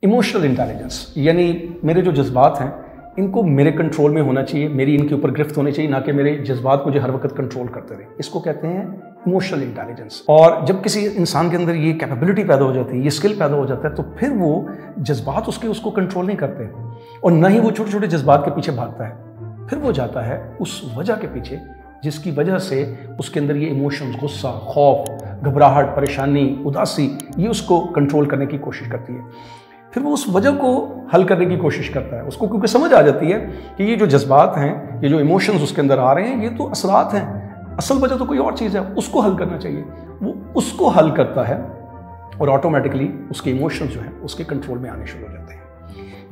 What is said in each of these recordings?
Emotional intelligence यानी मेरे जो जज्बात हैं इनको मेरे कंट्रोल में होना चाहिए, मेरी इनके ऊपर गिरफ्त होनी चाहिए, ना कि मेरे जज्बात मुझे हर वक्त कंट्रोल करते रहे। इसको कहते हैं इमोशनल इंटेलिजेंस। और जब किसी इंसान के अंदर ये कैपेबिलिटी पैदा हो जाती है, ये स्किल पैदा हो जाता है, तो फिर वो जज्बात उसको कंट्रोल नहीं करते और ना ही वो छोटे छोटे जज्बात के पीछे भागता है। फिर वो जाता है उस वजह के पीछे जिसकी वजह से उसके अंदर ये इमोशंस, गुस्सा, खौफ, घबराहट, परेशानी, उदासी, ये उसको कंट्रोल करने की कोशिश करती है। फिर वो उस वजह को हल करने की कोशिश करता है। उसको क्योंकि समझ आ जाती है कि ये जो जज्बात हैं, ये जो इमोशंस उसके अंदर आ रहे हैं, ये तो असरात हैं, असल वजह तो कोई और चीज़ है, उसको हल करना चाहिए। वो उसको हल करता है और ऑटोमेटिकली उसके इमोशंस जो हैं उसके कंट्रोल में आने शुरू हो जाते हैं।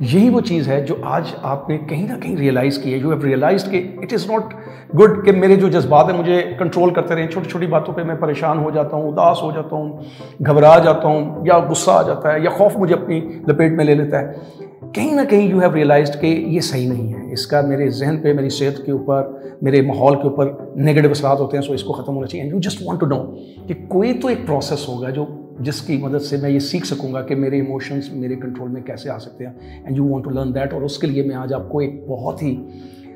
यही वो चीज़ है जो आज आपने कहीं ना कहीं रियलाइज़ की है। यू हैव रियलाइज्ड कि इट इज़ नॉट गुड कि मेरे जो जज्बात हैं मुझे कंट्रोल करते रहें। छोटी छोटी बातों पे मैं परेशान हो जाता हूँ, उदास हो जाता हूँ, घबरा जाता हूँ, या गुस्सा आ जाता है, या खौफ मुझे अपनी लपेट में ले लेता है। कहीं ना कहीं यू हैव रियलाइज्ड कि ये सही नहीं है, इसका मेरे जहन पे, मेरी सेहत के ऊपर, मेरे माहौल के ऊपर नेगेटिव असरात होते हैं। सो इसको ख़त्म होना चाहिए। And you just want to know कि कोई तो एक प्रोसेस होगा जिसकी मदद से मैं ये सीख सकूंगा कि मेरे इमोशंस मेरे कंट्रोल में कैसे आ सकते हैं। And you want to learn that. और उसके लिए मैं आज आपको एक बहुत ही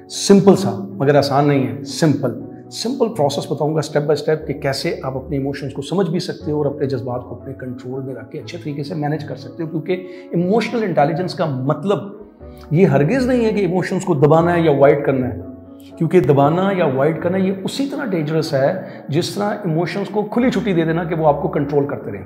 सिंपल सा, मगर आसान नहीं है, सिंपल प्रोसेस बताऊंगा स्टेप बाय स्टेप कि कैसे आप अपने इमोशंस को समझ भी सकते हो और अपने जज्बात को अपने कंट्रोल में रख के अच्छे तरीके से मैनेज कर सकते हो। क्योंकि इमोशनल इंटेलिजेंस का मतलब ये हरगिज़ नहीं है कि इमोशंस को दबाना है या अवॉइड करना है। क्योंकि दबाना या अवॉइड करना ये उसी तरह डेंजरस है जिस तरह इमोशंस को खुली छुट्टी दे देना कि वो आपको कंट्रोल करते रहें।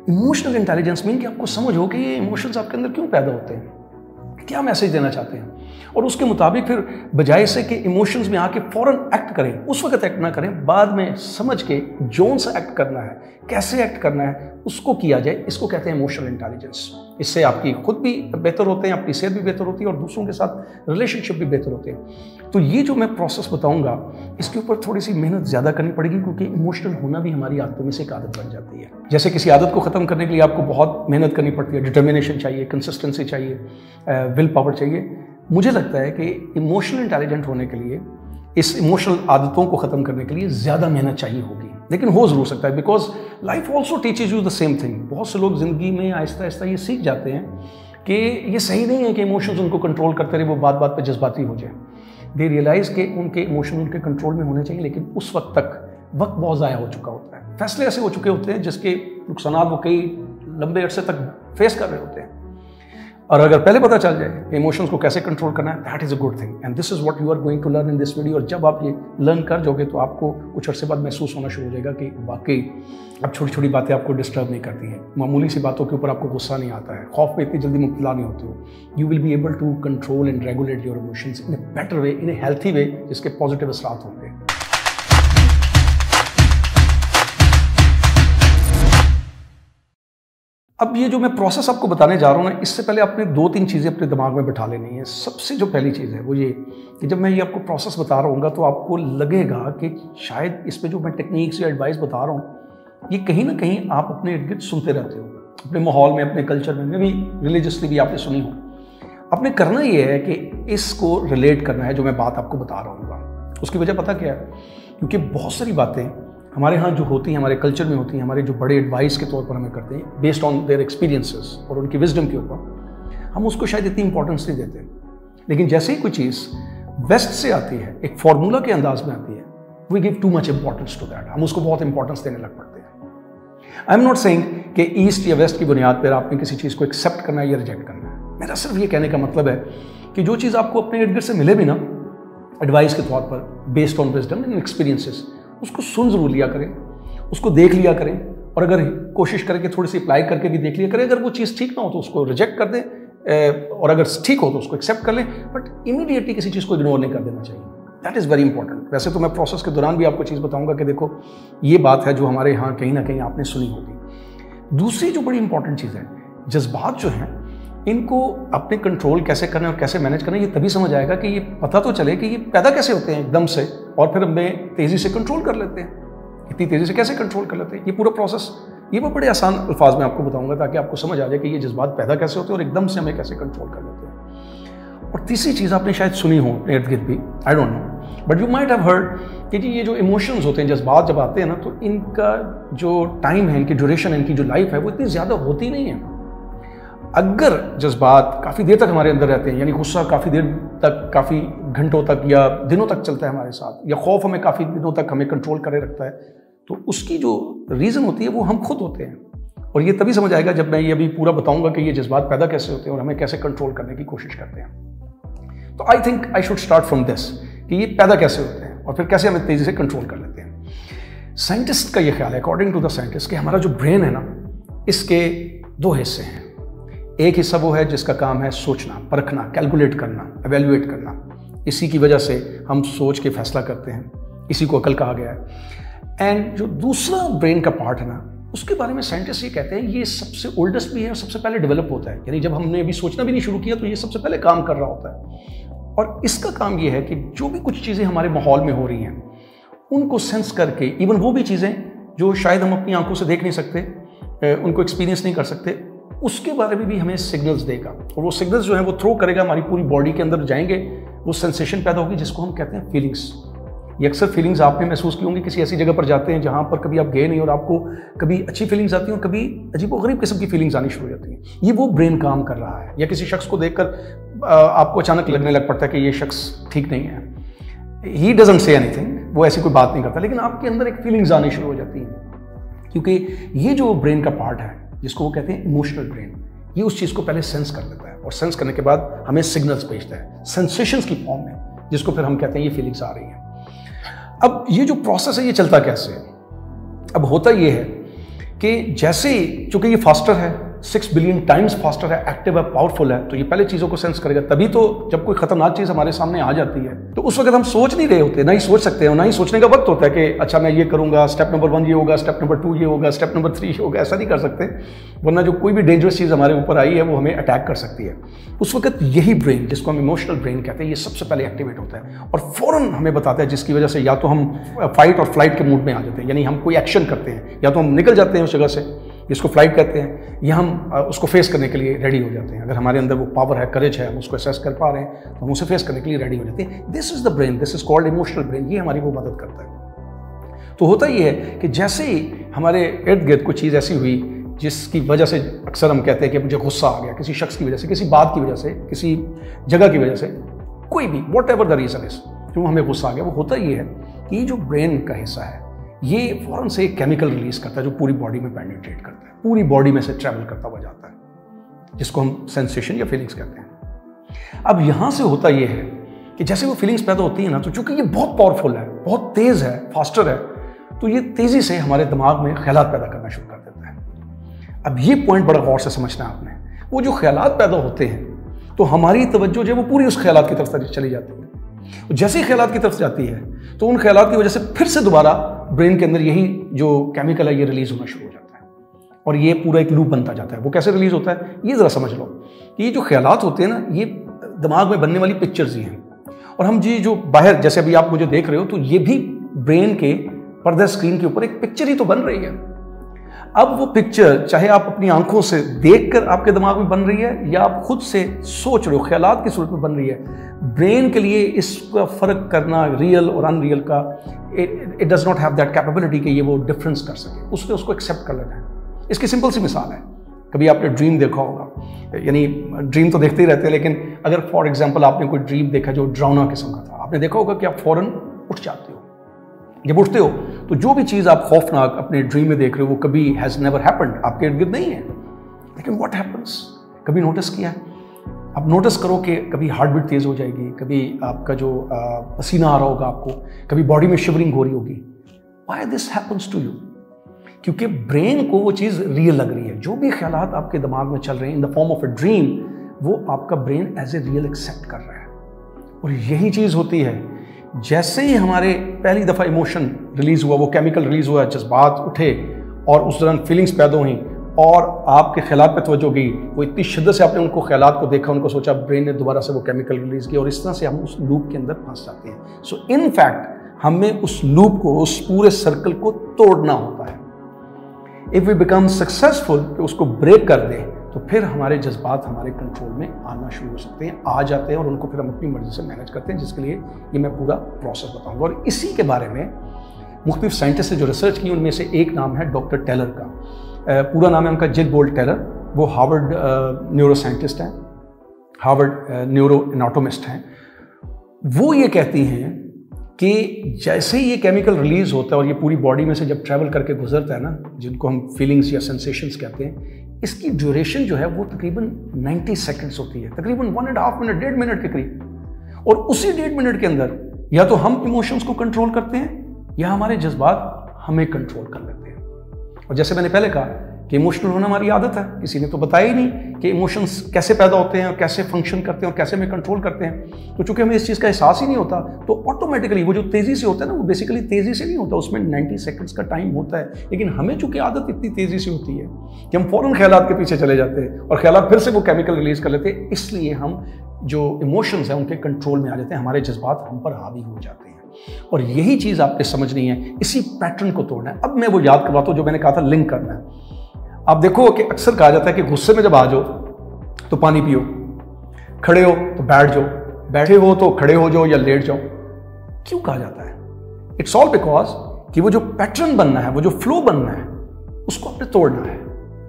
इमोशनल इंटेलिजेंस मीन कि आपको समझ हो कि ये इमोशंस आपके अंदर क्यों पैदा होते हैं, क्या मैसेज देना चाहते हैं, और उसके मुताबिक फिर बजाय से कि इमोशंस में आके फौरन एक्ट करें, उस वक्त एक्ट ना करें, बाद में समझ के जोन से एक्ट करना है, कैसे एक्ट करना है, उसको किया जाए। इसको कहते हैं इमोशनल इंटेलिजेंस। इससे आपकी खुद भी बेहतर होते हैं, आपकी सेहत भी बेहतर होती है और दूसरों के साथ रिलेशनशिप भी बेहतर होते हैं। तो ये जो मैं प्रोसेस बताऊंगा इसके ऊपर थोड़ी सी मेहनत ज़्यादा करनी पड़ेगी, क्योंकि इमोशनल होना भी हमारी आदतों में से एक आदत बन जाती है। जैसे किसी आदत को ख़त्म करने के लिए आपको बहुत मेहनत करनी पड़ती है, डिटर्मिनेशन चाहिए, कंसिस्टेंसी चाहिए, विल पावर चाहिए। मुझे लगता है कि इमोशनल इंटेलिजेंट होने के लिए, इस इमोशनल आदतों को ख़त्म करने के लिए ज़्यादा मेहनत चाहिए होगी, लेकिन हो ज़रूर सकता है। Because life also teaches you the same thing. बहुत से लोग ज़िंदगी में आहिस्ता आहिस्ता ये सीख जाते हैं कि ये सही नहीं है कि इमोशंस उनको कंट्रोल करते रहे, वो बात बात पे जज्बाती हो जाए। दे रियलाइज़ कि उनके इमोशन उनके कंट्रोल में होने चाहिए, लेकिन उस वक्त तक वक्त बहुत ज़ाया हो चुका होता है। फैसले ऐसे हो चुके होते हैं जिसके नुकसान वो कई लंबे अरसे तक फेस कर रहे होते हैं। और अगर पहले पता चल जाए कि इमोशंस को कैसे कंट्रोल करना है, that is a good thing. And this is what you are going to learn in this video. और जब आप ये लर्न कर जाओगे तो आपको कुछ अर्से बाद महसूस होना शुरू हो जाएगा कि वाकई अब छोटी छोटी बातें आपको डिस्टर्ब नहीं करती हैं, मामूली सी बातों के ऊपर आपको गुस्सा नहीं आता है, खौफ में इतनी जल्दी मुब्तला नहीं होते हो। You will be able to control and regulate your emotions in a better way, in a healthy way, जिसके पॉजिटिव असरात होंगे। अब ये जो मैं प्रोसेस आपको बताने जा रहा हूँ ना, इससे पहले आपने 2-3 चीज़ें अपने दिमाग में बिठा लेनी है। सबसे जो पहली चीज़ है वो ये कि जब मैं ये आपको प्रोसेस बता रहा हूँ तो आपको लगेगा कि शायद इस पे जो मैं टेक्निक्स या एडवाइस बता रहा हूँ ये कहीं ना कहीं आप अपने इर्द गिर्द सुनते रहते हो, अपने माहौल में, अपने कल्चर में भी, रिलीजियसली भी आपने सुनी हो। आपने करना ये है कि इसको रिलेट करना है जो मैं बात आपको बता रहा हूँ। उसकी वजह पता क्या है? क्योंकि बहुत सारी बातें हमारे यहाँ जो होती हैं, हमारे कल्चर में होती हैं, हमारे जो बड़े एडवाइस के तौर पर हमें करते हैं बेस्ड ऑन देयर एक्सपीरियंसेस और उनकी विजडम के ऊपर, हम उसको शायद इतनी इंपॉर्टेंस नहीं देते। लेकिन जैसे ही कोई चीज़ वेस्ट से आती है, एक फार्मूला के अंदाज में आती है, we give too much importance to that. हम उसको बहुत इंपॉर्टेंस देने लग पड़ते हैं। आई एम नॉट सेइंग कि ईस्ट या वेस्ट की बुनियाद पर आपने किसी चीज़ को एक्सेप्ट करना है या रिजेक्ट करना है। मेरा सिर्फ ये कहने का मतलब है कि जो चीज़ आपको अपने इर्द गिर्द से मिले भी ना एडवाइस के तौर पर, based on wisdom and experiences, उसको सुन जरूर लिया करें, उसको देख लिया करें, और अगर कोशिश करें कि थोड़ी सी अप्लाई करके भी देख लिया करें। अगर वो चीज़ ठीक ना हो तो उसको रिजेक्ट कर दें, और अगर ठीक हो तो उसको एक्सेप्ट कर लें, बट इमीडिएटली किसी चीज़ को इग्नोर नहीं कर देना चाहिए। That is very important. वैसे तो मैं प्रोसेस के दौरान भी आपको चीज़ बताऊंगा कि देखो ये बात है जो हमारे यहाँ कहीं ना कहीं आपने सुनी होगी। दूसरी जो बड़ी इंपॉर्टेंट चीज़ है, जज्बात जो हैं इनको अपने कंट्रोल कैसे करना है और कैसे मैनेज करना है, ये तभी समझ आएगा कि ये पता तो चले कि ये पैदा कैसे होते हैं एकदम से, और फिर हमें तेज़ी से कंट्रोल कर लेते हैं। इतनी तेज़ी से कैसे कंट्रोल कर लेते हैं, ये पूरा प्रोसेस, ये मैं बड़े आसान अल्फाज में आपको बताऊंगा ताकि आपको समझ आ जाए कि ये जज्बात पैदा कैसे होते हैं और एकदम से हमें कैसे कंट्रोल कर लेते हैं। और तीसरी चीज़ आपने शायद सुनी हो इर्द गिर्द भी, I don't know, but you might have heard कि जी ये जो इमोशंस होते हैं, जज्बात जब आते हैं ना, तो इनका जो टाइम है, इनकी ड्यूरेशन है, इनकी जो लाइफ है, वो इतनी ज़्यादा होती नहीं है। अगर जज्बात काफ़ी देर तक हमारे अंदर रहते हैं, यानी गुस्सा काफ़ी देर तक, काफ़ी घंटों तक या दिनों तक चलता है हमारे साथ, या खौफ हमें काफ़ी दिनों तक हमें कंट्रोल करे रखता है, तो उसकी जो रीज़न होती है वो हम खुद होते हैं। और ये तभी समझ आएगा जब मैं ये अभी पूरा बताऊंगा कि ये जज्बात पैदा कैसे होते हैं और हमें कैसे कंट्रोल करने की कोशिश करते हैं। तो I think I should start from this कि ये पैदा कैसे होते हैं और फिर कैसे हमें तेज़ी से कंट्रोल कर लेते हैं। साइंटिस्ट का ये ख्याल है, अकॉर्डिंग टू द साइंटिस्ट, कि हमारा जो ब्रेन है ना, इसके दो हिस्से हैं। एक हिस्सा वो है जिसका काम है सोचना, परखना, कैलकुलेट करना, एवेल्युएट करना। इसी की वजह से हम सोच के फैसला करते हैं, इसी को अकल कहा गया है। एंड जो दूसरा ब्रेन का पार्ट है ना, उसके बारे में साइंटिस्ट ये कहते हैं ये सबसे ओल्डेस्ट भी है और सबसे पहले डेवलप होता है। यानी जब हमने अभी सोचना भी नहीं शुरू किया तो ये सबसे पहले काम कर रहा होता है। और इसका काम ये है कि जो भी कुछ चीज़ें हमारे माहौल में हो रही हैं उनको सेंस करके, इवन वो भी चीज़ें जो शायद हम अपनी आंखों से देख नहीं सकते, उनको एक्सपीरियंस नहीं कर सकते, उसके बारे में भी हमें सिग्नल्स देगा। और वो सिग्नल्स जो है वो थ्रो करेगा, हमारी पूरी बॉडी के अंदर जाएंगे, वो सेंसेशन पैदा होगी जिसको हम कहते हैं फीलिंग्स। ये अक्सर फीलिंग्स आपने महसूस की होंगी, किसी ऐसी जगह पर जाते हैं जहाँ पर कभी आप गए नहीं और आपको कभी अच्छी फीलिंग्स आती हैं और कभी अजीबोगरीब किस्म की फीलिंग्स आनी शुरू हो जाती हैं। ये वो ब्रेन काम कर रहा है। या किसी शख्स को देखकर आपको अचानक लगने लग पड़ता है कि ये शख्स ठीक नहीं है। ही डजंट से एनीथिंग, वो ऐसी कोई बात नहीं करता, लेकिन आपके अंदर एक फीलिंग्स आनी शुरू हो जाती हैं। क्योंकि ये जो ब्रेन का पार्ट है जिसको वो कहते हैं इमोशनल ब्रेन, ये उस चीज़ को पहले सेंस कर लेता है और सेंस करने के बाद हमें सिग्नल्स भेजता है सेंसेशंस की फॉर्म में, जिसको फिर हम कहते हैं ये फीलिंग्स आ रही हैं। अब ये जो प्रोसेस है ये चलता कैसे है? अब होता ये है कि जैसे चूंकि ये फास्टर है, 6 बिलियन टाइम्स फास्टर है, एक्टिव है, पावरफुल है, तो ये पहले चीज़ों को सेंस करेगा। तभी तो जब कोई खतरनाक चीज़ हमारे सामने आ जाती है तो उस वक्त हम सोच नहीं रहे होते, ना ही सोच सकते हैं, ना ही सोचने का वक्त होता है कि अच्छा मैं ये करूँगा, स्टेप नंबर 1 ये होगा, स्टेप नंबर 2 ये होगा, स्टेप नंबर 3 ये होगा। ऐसा नहीं कर सकते, वरना जो कोई भी डेंजरस चीज़ हमारे ऊपर आई है वो हमें अटैक कर सकती है। उस वक्त यही ब्रेन, जिसको हम इमोशनल ब्रेन कहते हैं, ये सबसे पहले एक्टिवेट होता है और फ़ौरन हमें बताता है, जिसकी वजह से या तो हम फाइट और फ्लाइट के मूड में आ जाते हैं, यानी हम कोई एक्शन करते हैं, या तो हम निकल जाते हैं उस जगह से, जिसको फ्लाइट कहते हैं, या हम उसको फेस करने के लिए रेडी हो जाते हैं। अगर हमारे अंदर वो पावर है, करेज है, हम उसको असेस कर पा रहे हैं तो हम उसे फेस करने के लिए रेडी हो जाते हैं। This is the brain, this is called emotional brain. ये हमारी वो मदद करता है। तो होता ये है कि जैसे ही हमारे इर्द गिर्द कोई चीज़ ऐसी हुई जिसकी वजह से अक्सर हम कहते हैं कि मुझे गुस्सा आ गया, किसी शख्स की वजह से, किसी बात की वजह से, किसी जगह की वजह से, कोई भी what ever the reason is, जो हमें गुस्सा आ गया, वो होता ये है कि जो ब्रेन का हिस्सा है ये फ़ौरन से एक केमिकल रिलीज करता है जो पूरी बॉडी में पेनिट्रेट करता है, पूरी बॉडी में से ट्रैवल करता हुआ जाता है, जिसको हम सेंसेशन या फीलिंग्स कहते हैं। अब यहाँ से होता ये है कि जैसे वो फीलिंग्स पैदा होती है ना, तो चूंकि ये बहुत पावरफुल है, बहुत तेज़ है, फास्टर है, तो ये तेज़ी से हमारे दिमाग में ख्यालात पैदा करना शुरू कर देता है। अब ये पॉइंट बड़ा गौर से समझना है आपने। वो जो ख्यालात पैदा होते हैं तो हमारी तवज्जो जो है वो पूरी उस ख्यालात की तरफ चली जाती है। जैसे ही ख्यालात की तरफ जाती है तो उन ख्यालात की वजह से फिर से दोबारा ब्रेन के अंदर यही जो केमिकल है ये रिलीज होना शुरू हो जाता है और ये पूरा एक लूप बनता जाता है। वो कैसे रिलीज होता है ये ज़रा समझ लो कि ये जो ख्यालात होते हैं ना, ये दिमाग में बनने वाली पिक्चर्स ही हैं, और हम जी जो बाहर, जैसे अभी आप मुझे देख रहे हो, तो ये भी ब्रेन के पर्दे स्क्रीन के ऊपर एक पिक्चर ही तो बन रही है। अब वो पिक्चर चाहे आप अपनी आंखों से देखकर आपके दिमाग में बन रही है या आप खुद से सोच रहे हो, ख्यालात की सूरत में बन रही है, ब्रेन के लिए इसका फ़र्क करना रियल और अनरियल का, it does not have that capability कि ये वो डिफरेंस कर सके, उसने उसको एक्सेप्ट कर लेना है। इसकी सिंपल सी मिसाल है, कभी आपने ड्रीम देखा होगा, यानी ड्रीम तो देखते ही रहते हैं, लेकिन अगर फॉर एग्जाम्पल आपने कोई ड्रीम देखा जो डरावना किस्म का था, आपने देखा होगा कि आप फ़ौरन उठ जाते हो। जब उठते हो तो जो भी चीज़ आप खौफनाक अपने ड्रीम में देख रहे हो वो कभी हैज़ नेवर हैपेंड, आपके इर्द गिर्द नहीं है, लेकिन व्हाट हैपन्स, कभी नोटिस किया है? आप नोटिस करो कि कभी हार्ट बीट तेज़ हो जाएगी, कभी आपका जो पसीना आ रहा होगा आपको, कभी बॉडी में शिवरिंग हो रही होगी। Why this happens to you? क्योंकि ब्रेन को वो चीज़ रियल लग रही है। जो भी ख्यालात आपके दिमाग में चल रहे हैं in the form of a dream, वो आपका brain as a real accept कर रहा है। और यही चीज़ होती है, जैसे ही हमारे पहली दफ़ा इमोशन रिलीज़ हुआ, वो केमिकल रिलीज़ हुआ, जज्बात उठे और उस दौरान फीलिंग्स पैदा हुई और आपके ख्यालात पे तवज्जो गई, वो इतनी शिद्दत से आपने उनको ख्यालात को देखा, उनको सोचा, ब्रेन ने दोबारा से वो केमिकल रिलीज़ किया और इस तरह से हम उस लूप के अंदर फंस जाते हैं। सो इन फैक्ट हमें उस लूप को, उस पूरे सर्कल को तोड़ना होता है। इफ़ वी बिकम सक्सेसफुल कि उसको ब्रेक कर दें तो फिर हमारे जज्बात हमारे कंट्रोल में आना शुरू हो सकते हैं, आ जाते हैं, और उनको फिर हम अपनी मर्जी से मैनेज करते हैं, जिसके लिए ये मैं पूरा प्रोसेस बताऊंगा। और इसी के बारे में मुख्तलिफ साइंटिस्ट ने जो रिसर्च की उनमें से एक नाम है डॉक्टर टेलर का। पूरा नाम है उनका जिल बोल्ट टेलर। वो हार्वर्ड न्यूरो साइंटिस्ट हैं, हार्वर्ड न्यूरो एनाटोमिस्ट हैं। वो ये कहती हैं कि जैसे ही ये केमिकल रिलीज होता है और ये पूरी बॉडी में से जब ट्रैवल करके गुजरता है ना, जिनको हम फीलिंग्स या सेंसेशंस कहते हैं, इसकी ड्यूरेशन जो है वो तकरीबन 90 सेकंड्स होती है, तकरीबन 1.5 मिनट, 1.5 मिनट के करीब। और उसी 1.5 मिनट के अंदर या तो हम इमोशंस को कंट्रोल करते हैं या हमारे जज्बात हमें कंट्रोल कर लेते हैं। और जैसे मैंने पहले कहा कि इमोशनल होना हमारी आदत है, किसी ने तो बताया ही नहीं कि इमोशंस कैसे पैदा होते हैं और कैसे फंक्शन करते हैं और कैसे हमें कंट्रोल करते हैं। तो चूंकि हमें इस चीज़ का एहसास ही नहीं होता, तो ऑटोमेटिकली वो जो तेज़ी से होता है ना, वो बेसिकली तेज़ी से नहीं होता, उसमें 90 सेकंड्स का टाइम होता है। लेकिन हमें चूंकि आदत इतनी तेज़ी से होती है कि हम फ़ौरन ख्यालात के पीछे चले जाते हैं और ख्यालात फिर से वो केमिकल रिलीज कर लेते हैं, इसलिए हम जो इमोशंस हैं उनके कंट्रोल में आ जाते हैं, हमारे जज्बात हम पर हावी हो जाते हैं। और यही चीज़ आपने समझनी है, इसी पैटर्न को तोड़ना है। अब मैं वो याद करवाता हूँ जो मैंने कहा था, लिंक करना है। आप देखो कि अक्सर कहा जाता है कि गुस्से में जब आ जाओ तो पानी पियो, खड़े हो तो बैठ जाओ, बैठे हो तो खड़े हो जाओ या लेट जाओ। क्यों कहा जाता है? इट्स ऑल बिकॉज कि वो जो पैटर्न बनना है, वो जो फ्लो बनना है, उसको आपने तोड़ना है।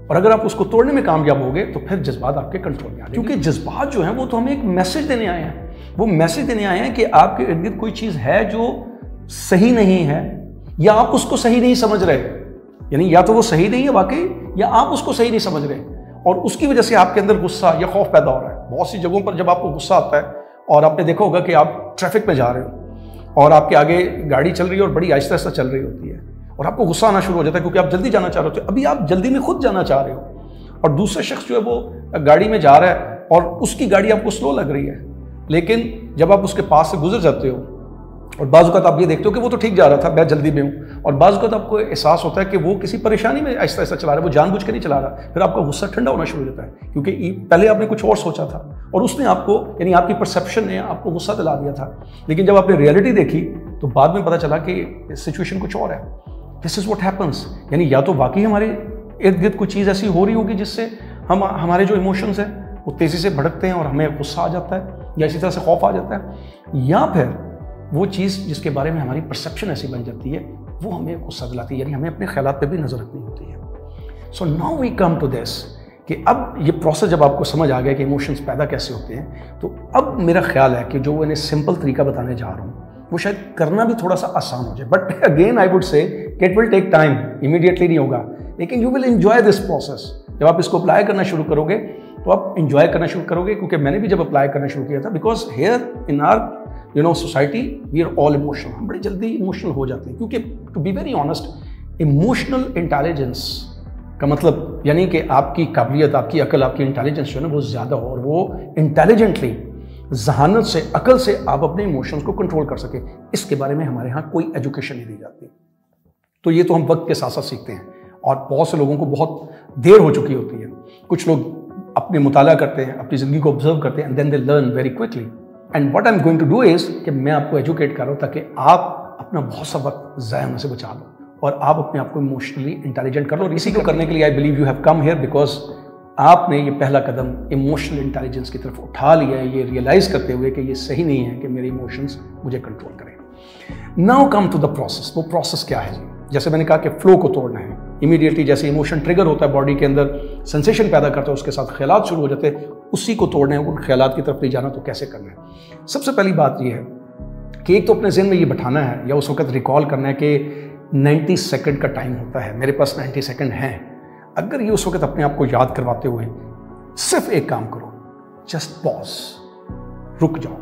और अगर आप उसको तोड़ने में कामयाब होगे तो फिर जज्बात आपके कंट्रोल में आ जाएंगे। क्योंकि जज्बात जो हैं वो तो हमें एक मैसेज देने आए हैं। वो मैसेज देने आए हैं कि आपके इर्द गिर्द कोई चीज़ है जो सही नहीं है, या आप उसको सही नहीं समझ रहे। यानी या तो वो सही नहीं है वाकई, या आप उसको सही नहीं समझ रहे, और उसकी वजह से आपके अंदर गुस्सा या खौफ पैदा हो रहा है। बहुत सी जगहों पर जब आपको गुस्सा आता है और आपने देखा होगा कि आप ट्रैफिक में जा रहे हो और आपके आगे गाड़ी चल रही है और बड़ी आहिस्ता आहिस्ता चल रही होती है और आपको गुस्सा आना शुरू हो जाता है क्योंकि आप जल्दी जाना चाह रहे होते हो। अभी आप जल्दी में खुद जाना चाह रहे हो और दूसरा शख्स जो है वो गाड़ी में जा रहा है और उसकी गाड़ी आपको स्लो लग रही है, लेकिन जब आप उसके पास से गुजर जाते हो और बाज़ औक़ात आप ये देखते हो कि वो तो ठीक जा रहा था, मैं जल्दी में हूँ, और बाज़ औक़ात आपको एहसास होता है कि वो किसी परेशानी में आहिस्ता आहिस्ता चला रहा है, वो जानबूझ के नहीं चला रहा। फिर आपका गुस्सा ठंडा होना शुरू हो जाता है क्योंकि पहले आपने कुछ और सोचा था और उसने आपको, यानी आपकी परसेप्शन ने आपको गुस्सा दिला दिया था, लेकिन जब आपने रियलिटी देखी तो बाद में पता चला कि सिचुएशन कुछ और है। This is what happens. यानी या तो वाकई हमारे इर्द गिर्द कोई चीज़ ऐसी हो रही होगी जिससे हमारे जो इमोशंस हैं वो तेज़ी से भड़कते हैं और हमें गुस्सा आ जाता है या इसी तरह से खौफ आ जाता है, या फिर वो चीज़ जिसके बारे में हमारी परसेप्शन ऐसी बन जाती है वो हमें गुस्सा दिलाती है। यानी हमें अपने ख्यालात पे भी नज़र रखनी होती है। So now we come to this कि अब ये प्रोसेस जब आपको समझ आ गया कि इमोशंस पैदा कैसे होते हैं, तो अब मेरा ख्याल है कि जो मैंने सिंपल तरीका बताने जा रहा हूँ वो शायद करना भी थोड़ा सा आसान हो जाए। But again I would say it will take time, immediately नहीं होगा, लेकिन you will enjoy this process. जब आप इसको अप्लाई करना शुरू करोगे तो आप इंजॉय करना शुरू करोगे, क्योंकि मैंने भी जब अप्लाई करना शुरू किया था, because here in our society we are all emotional. हम बड़ी जल्दी इमोशनल हो जाते हैं क्योंकि to be very honest, emotional intelligence का मतलब यानी कि आपकी काबिलियत, आपकी अकल, आपकी इंटेलिजेंस जो है ना वो ज़्यादा हो और वो इंटेलिजेंटली, जहानत से, अकल से आप अपने इमोशंस को कंट्रोल कर सके। इसके बारे में हमारे यहाँ कोई एजुकेशन नहीं दी जाती। तो ये तो हम वक्त के साथ साथ सीखते हैं और बहुत से लोगों को बहुत देर हो चुकी होती है। कुछ लोग अपने मुताला करते हैं, अपनी ज़िंदगी को ऑब्जर्व करते हैं and then they learn very quickly. And what I am going to do is कि मैं आपको एजुकेट कर रहा हूँ ताकि आप अपना बहुत सा वक्त ज़ाया होने से बचा लो और आप अपने आप को इमोशनली इंटेलिजेंट कर लो। और इसी को करने के लिए I believe you have come here, because आपने ये पहला कदम इमोशनल इंटेलिजेंस की तरफ उठा लिया है, ये रियलाइज़ करते हुए कि ये सही नहीं है कि मेरे इमोशंस मुझे कंट्रोल करें। Now come to the process. वो प्रोसेस क्या है जी? जैसे मैंने कहा कि फ्लो को तोड़ना है। इमीडिएटली जैसे इमोशन ट्रिगर होता है, बॉडी के अंदर सेंसेशन पैदा करता है, उसके साथ ख्यालात शुरू हो जाते हैं, उसी को तोड़ना है, उन ख्यालात की तरफ ले जाना। तो कैसे करना है? सबसे पहली बात यह है कि एक तो अपने ज़हन में ये बैठाना है या उस वक्त रिकॉल करना है कि 90 सेकंड का टाइम होता है, मेरे पास 90 सेकंड हैं। अगर ये उस वक्त अपने आप को याद करवाते हुए सिर्फ एक काम करो, जस्ट पॉज, रुक जाओ,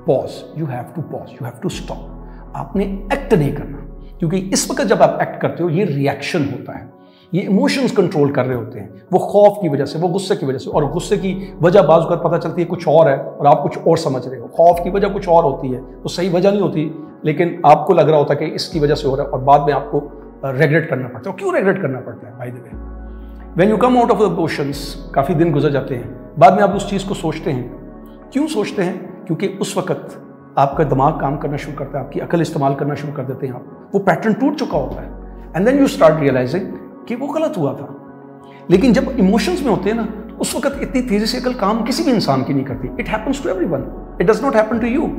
pause, you have to pause, you have to stop. आपने एक्ट नहीं करना, क्योंकि इस वक्त जब आप एक्ट करते हो ये रिएक्शन होता है, ये इमोशंस कंट्रोल कर रहे होते हैं, वो खौफ की वजह से, वो गुस्से की वजह से। और गुस्से की वजह बाज़ वक़्त पता चलती है कुछ और है और आप कुछ और समझ रहे हो। खौफ की वजह कुछ और होती है, वो सही वजह नहीं होती, लेकिन आपको लग रहा होता है कि इसकी वजह से हो रहा है और बाद में आपको रेग्रेट करना पड़ता है। क्यों रेग्रेट करना पड़ता है? By the way, when you come out of the emotions, काफ़ी दिन गुजर जाते हैं, बाद में आप उस चीज़ को सोचते हैं। क्यों सोचते हैं? क्योंकि उस वक्त आपका दिमाग काम करना शुरू करता है, आपकी अकल इस्तेमाल करना शुरू कर देते हैं आप, वो पैटर्न टूट चुका होता है and then you start realising कि वो गलत हुआ था। लेकिन जब इमोशंस में होते हैं ना, उस वक्त इतनी तेजी से अकल काम किसी भी इंसान की नहीं करती। It happens to everyone, it does not happen to you,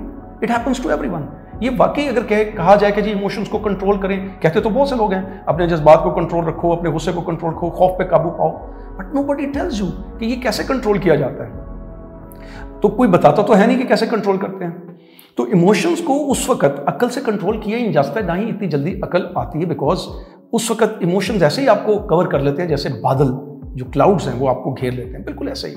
it happens to everyone. ये वाकई अगर कहा जाए कि जी इमोशंस को कंट्रोल करें, कहते तो बहुत से लोग हैं, अपने जज्बात को कंट्रोल रखो, अपने गुस्से को कंट्रोल रखो, खौफ पे काबू पाओ, बट नोबडी टेल्स यू कि ये कैसे कंट्रोल किया जाता है। तो कोई बताता तो है नहीं कि कैसे कंट्रोल करते हैं। तो इमोशंस को उस वक्त अकल से कंट्रोल किया ही नहीं जा सकता, ना ही इतनी जल्दी अकल आती है, बिकॉज उस वक्त इमोशंस ऐसे ही आपको कवर कर लेते हैं जैसे बादल, जो क्लाउड्स हैं वो आपको घेर लेते हैं, बिल्कुल ऐसे ही।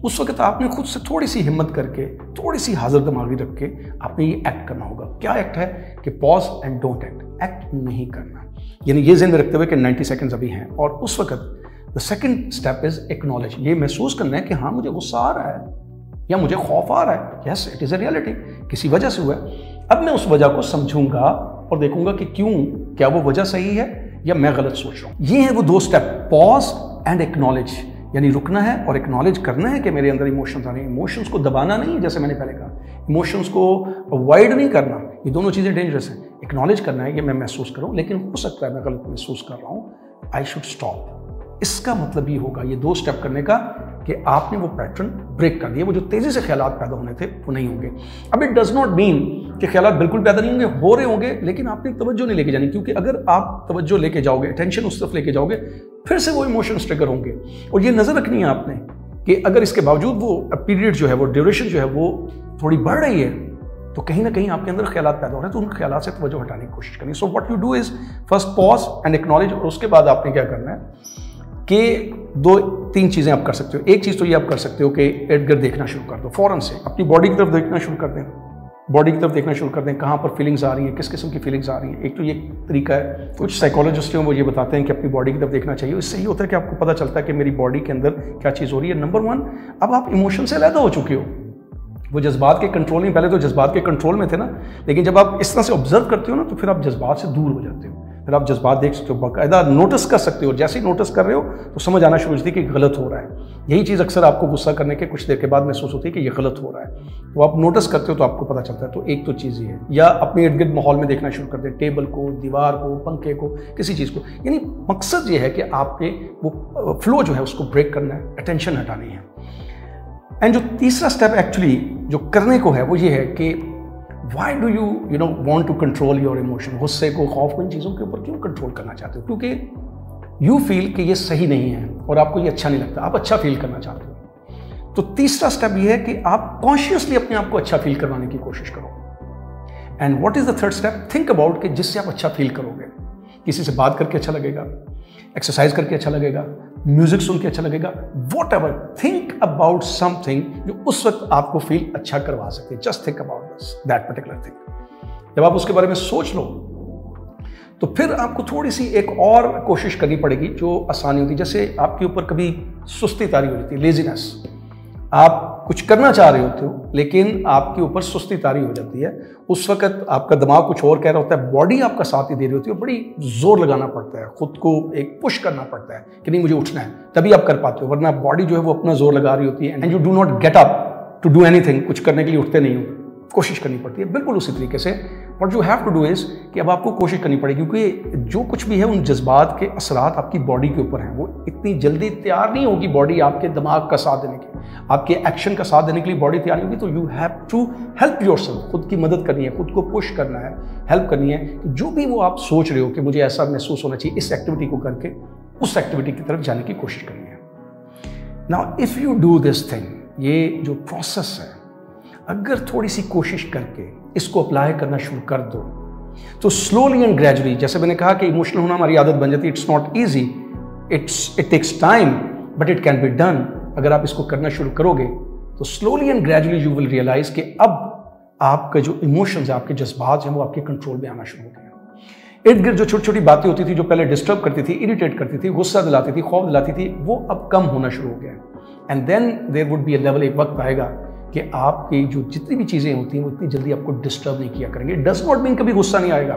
उस वक्त आपने खुद से थोड़ी सी हिम्मत करके, थोड़ी सी हाजिर दिमागी रख के आपने ये एक्ट करना होगा। क्या एक्ट है कि pause and don't act, act नहीं करना, यानी ये ज़हन में रखते हुए कि 90 सेकंड्स अभी हैं। और उस वक्त the second step is acknowledge, ये महसूस करना है कि हाँ मुझे गुस्सा आ रहा है या मुझे खौफ आ रहा है, yes it is a reality, किसी वजह से हुआ है। अब मैं उस वजह को समझूंगा और देखूंगा कि क्यों, क्या वो वजह सही है या मैं गलत सोच रहा हूं। ये है वो दो स्टेप, पॉज एंड एक्नॉलेज, यानी रुकना है और एक्नॉलेज करना है कि मेरे अंदर इमोशंस आ रहे हैं। इमोशंस को दबाना नहीं है, जैसे मैंने पहले कहा, इमोशंस को अवॉइड नहीं करना, ये दोनों चीज़ें डेंजरस हैं। एक्नॉलेज करना है कि मैं महसूस करूं, लेकिन हो सकता है मैं गलत महसूस कर रहा हूं, आई शुड स्टॉप। इसका मतलब ये होगा, ये दो स्टेप करने का, कि आपने वो पैटर्न ब्रेक कर दिया। वो जो तेजी से ख्यालात पैदा होने थे वो नहीं होंगे। अब इट डज नॉट मीन कि ख्यालात बिल्कुल पैदा नहीं होंगे, हो रहे होंगे, लेकिन आपने तवज्जो नहीं लेके जानी, क्योंकि अगर आप तवज्जो लेके जाओगे, अटेंशन उस तरफ लेके जाओगे, फिर से वो इमोशंस ट्रिगर होंगे। और ये नजर रखनी है आपने कि अगर इसके बावजूद वो पीरियड जो है, वो ड्यूरेशन जो है वो थोड़ी बढ़ रही है, तो कहीं ना कहीं आपके अंदर ख्यालात पैदा हो रहे हैं, तो उन ख्यालात से तवज्जो हटाने की कोशिश करनी। So what you do is first pause and acknowledge, और उसके बाद आपने क्या करना है कि 2-3 चीज़ें आप कर सकते हो। एक चीज़ तो ये आप कर सकते हो कि इर्द गिर्द देखना शुरू कर दो, फ़ौरन से अपनी बॉडी की तरफ देखना शुरू कर दें, बॉडी की तरफ देखना शुरू कर दें, कहाँ पर फीलिंग्स आ रही हैं, किस किस्म की फीलिंग्स आ रही हैं। एक तो ये तरीका है, कुछ साइकोलॉजिस्ट हैं वो ये बताते हैं कि अपनी बॉडी की तरफ देखना चाहिए। इससे ये होता है कि आपको पता चलता है कि मेरी बॉडी के अंदर क्या चीज़ हो रही है। नंबर 1, अब आप इमोशन से अलग हो चुके हो, वो जज्बात के कंट्रोल में, पहले तो जज्बात के कंट्रोल में थे ना, लेकिन जब आप इस तरह से ऑब्जर्व करते हो ना, तो फिर आप जज्बात से दूर हो जाते हो, फिर आप जज्बात देख सकते हो, बाकायदा नोटिस कर सकते हो। जैसे ही नोटिस कर रहे हो तो समझ आना शुरू होती है कि गलत हो रहा है। यही चीज़ अक्सर आपको गुस्सा करने के कुछ देर के बाद महसूस होती है कि ये गलत हो रहा है, तो आप नोटिस करते हो तो आपको पता चलता है। तो एक तो चीज़ ये है, या अपने इर्द गिर्द माहौल में देखना शुरू कर दें, टेबल को, दीवार को, पंखे को, किसी चीज़ को। यानी मकसद ये है कि आपने वो फ्लो जो है उसको ब्रेक करना है, अटेंशन हटानी है। एंड जो तीसरा स्टेप एक्चुअली जो करने को है वो ये है कि why do you want to control your emotion, गुस्से को, खौफ को, इन चीज़ों के ऊपर क्यों कंट्रोल करना चाहते हो? क्योंकि यू फील कि ये सही नहीं है और आपको ये अच्छा नहीं लगता, आप अच्छा फील करना चाहते हो। तो तीसरा स्टेप ये है कि आप कॉन्शियसली अपने आप को अच्छा फील करवाने की कोशिश करो। And what is the third step? Think about कि जिससे आप अच्छा फील करोगे। किसी से बात करके अच्छा लगेगा, एक्सरसाइज करके अच्छा लगेगा, म्यूजिक सुन के अच्छा लगेगा, what ever, think about something जो उस वक्त आपको फील अच्छा करवा सके। Just think about that particular thing. जब आप उसके बारे में सोच लो तो फिर आपको थोड़ी सी एक और कोशिश करनी पड़ेगी जो आसानी होती है। जैसे आपके ऊपर कभी सुस्ती तारी हो जाती है, लेजीनेस, आप कुछ करना चाह रहे होते हो लेकिन आपके ऊपर सुस्ती तारी हो जाती है, उस वक्त आपका दिमाग कुछ और कह रहा होता है, बॉडी आपका साथ ही दे रही होती है, बड़ी जोर लगाना पड़ता है, खुद को एक पुश करना पड़ता है कि नहीं मुझे उठना है, तभी आप कर पाते हो, वरना बॉडी जो है वो अपना जोर लगा रही होती है। And you do not get up to do anything, कुछ करने के लिए उठते नहीं हो, कोशिश करनी पड़ती है। बिल्कुल उसी तरीके से what you have to do is कि अब आपको कोशिश करनी पड़ेगी, क्योंकि जो कुछ भी है उन जज्बात के असरात आपकी बॉडी के ऊपर हैं, वो इतनी जल्दी तैयार नहीं होगी बॉडी आपके दिमाग का साथ देने के, आपके एक्शन का साथ देने के लिए बॉडी तैयार नहीं होगी। तो you have to help yourself, खुद की मदद करनी है, खुद को पुश करना है, हेल्प करनी है कि जो भी वो आप सोच रहे हो कि मुझे ऐसा महसूस होना चाहिए, इस एक्टिविटी को करके उस एक्टिविटी की तरफ जाने की कोशिश करनी है। Now if you do this thing, ये जो प्रोसेस है, अगर थोड़ी सी कोशिश करके इसको अप्लाई करना शुरू कर दो तो स्लोली एंड ग्रेजुअली, जैसे मैंने कहा कि इमोशनल होना हमारी आदत बन जाती है, it's not easy, it takes time but it can be done. अगर आप इसको करना शुरू करोगे तो slowly and gradually you will realise कि अब आपके जो इमोशंस हैं, आपके जज्बात हैं, वो आपके कंट्रोल में आना शुरू हो गए। इर्द गिर्द जो छोटी छोटी बातें होती थी, जो पहले डिस्टर्ब करती थी, इरिटेट करती थी, गुस्सा दिलाती थी, खौफ दिलाती थी, वो अब कम होना शुरू हो गया। And then there would be a level, एक वक्त आएगा कि आपकी जो जितनी भी चीज़ें होती हैं वो इतनी जल्दी आपको डिस्टर्ब नहीं किया करेंगे। इट डज नॉट मीन कभी गुस्सा नहीं आएगा,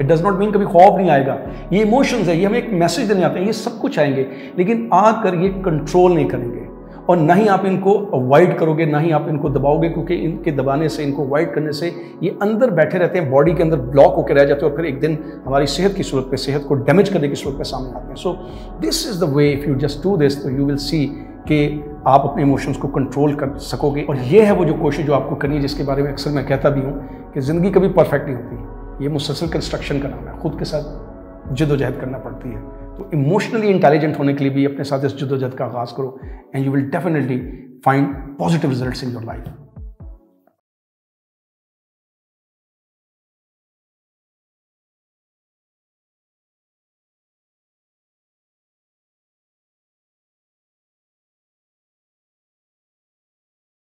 इट डज नॉट मीन कभी खौफ नहीं आएगा। ये इमोशंस है, ये हमें एक मैसेज देने आते हैं, ये सब कुछ आएंगे, लेकिन आकर ये कंट्रोल नहीं करेंगे और ना ही आप इनको अवॉइड करोगे, ना ही आप इनको दबाओगे, क्योंकि इनके दबाने से, इनको अवॉइड करने से ये अंदर बैठे रहते हैं, बॉडी के अंदर ब्लॉक होकर रह जाते हैं और फिर एक दिन हमारी सेहत की सूरत पे, सेहत को डैमेज करने की सूरत पे सामने आते हैं। So this is the way, if you just do this तो यू विल सी कि आप अपने इमोशंस को कंट्रोल कर सकोगे। और ये है वो जो कोशिश जो आपको करनी है, जिसके बारे में अक्सर मैं कहता भी हूँ कि ज़िंदगी कभी परफेक्ट नहीं होती। ये मुसलसल कंस्ट्रक्शन का नाम है, खुद के साथ जद्दोजहद करना पड़ती है। तो इमोशनली इंटेलिजेंट होने के लिए भी अपने साथ इस जद्दोजहद का आगाज़ करो, and you will definitely find positive results in your life.